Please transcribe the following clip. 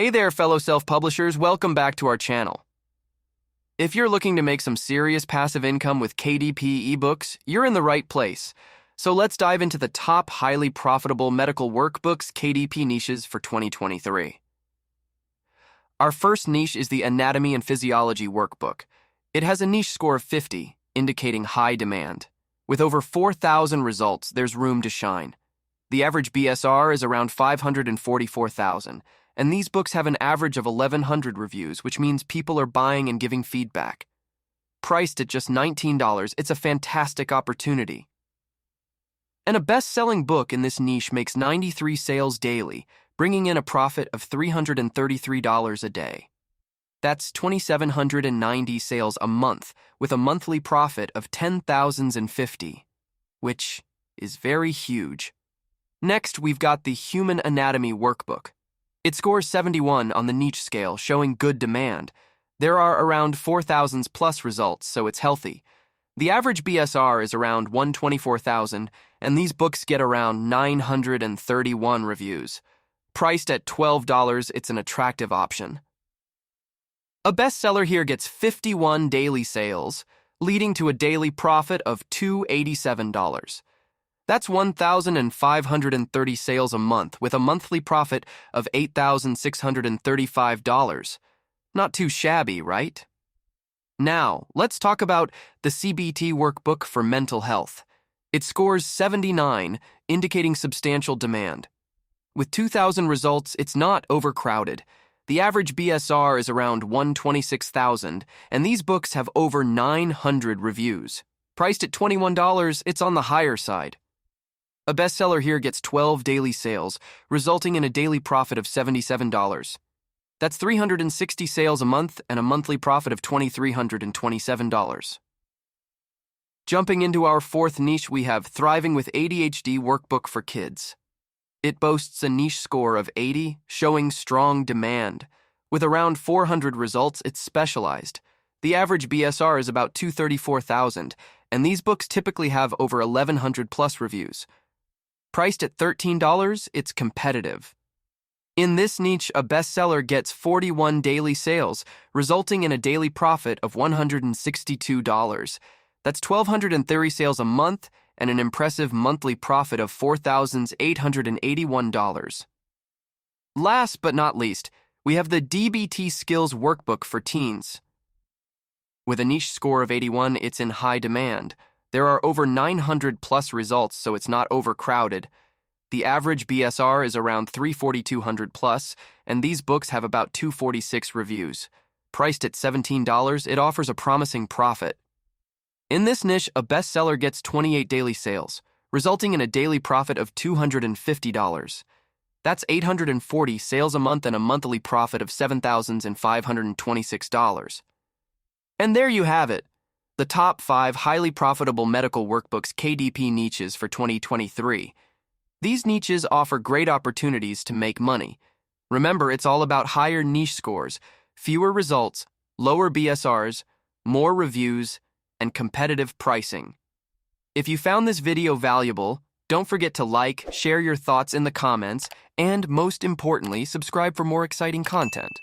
Hey there, fellow self-publishers. Welcome back to our channel. If you're looking to make some serious passive income with KDP ebooks, you're in the right place. So let's dive into the top highly profitable medical workbooks KDP niches for 2023. Our first niche is the Anatomy and Physiology workbook. It has a niche score of 50, indicating high demand. With over 4,000 results, there's room to shine. The average BSR is around 544,000, and these books have an average of 1,100 reviews, which means people are buying and giving feedback. Priced at just $19, it's a fantastic opportunity. And a best-selling book in this niche makes 93 sales daily, bringing in a profit of $333 a day. That's 2,790 sales a month, with a monthly profit of $10,050, which is very huge. Next, we've got the Human Anatomy workbook. It scores 71 on the niche scale, showing good demand. There are around 4,000 plus results, so it's healthy. The average BSR is around 124,000, and these books get around 931 reviews. Priced at $12, it's an attractive option. A bestseller here gets 51 daily sales, leading to a daily profit of $287. That's 1,530 sales a month, with a monthly profit of $8,635. Not too shabby, right? Now, let's talk about the CBT workbook for mental health. It scores 79, indicating substantial demand. With 2,000 results, it's not overcrowded. The average BSR is around 126,000, and these books have over 900 reviews. Priced at $21, it's on the higher side. A bestseller here gets 12 daily sales, resulting in a daily profit of $77. That's 360 sales a month and a monthly profit of $2,327. Jumping into our fourth niche, we have Thriving with ADHD workbook for kids. It boasts a niche score of 80, showing strong demand. With around 400 results, it's specialized. The average BSR is about 234,000, and these books typically have over 1,100 plus reviews. Priced at $13, it's competitive. In this niche, a bestseller gets 41 daily sales, resulting in a daily profit of $162. That's 1,230 sales a month and an impressive monthly profit of $4,881. Last but not least, we have the DBT Skills Workbook for teens. With a niche score of 81, it's in high demand. There are over 900 plus results, so it's not overcrowded. The average BSR is around 3,400 plus, and these books have about 246 reviews. Priced at $17, it offers a promising profit. In this niche, a bestseller gets 28 daily sales, resulting in a daily profit of $250. That's 840 sales a month and a monthly profit of $7,526. And there you have it. The top 5 highly profitable medical workbooks KDP niches for 2023. These niches offer great opportunities to make money. Remember, it's all about higher niche scores, fewer results, lower BSRs, more reviews, and competitive pricing. If you found this video valuable, don't forget to like, share your thoughts in the comments, and most importantly, subscribe for more exciting content.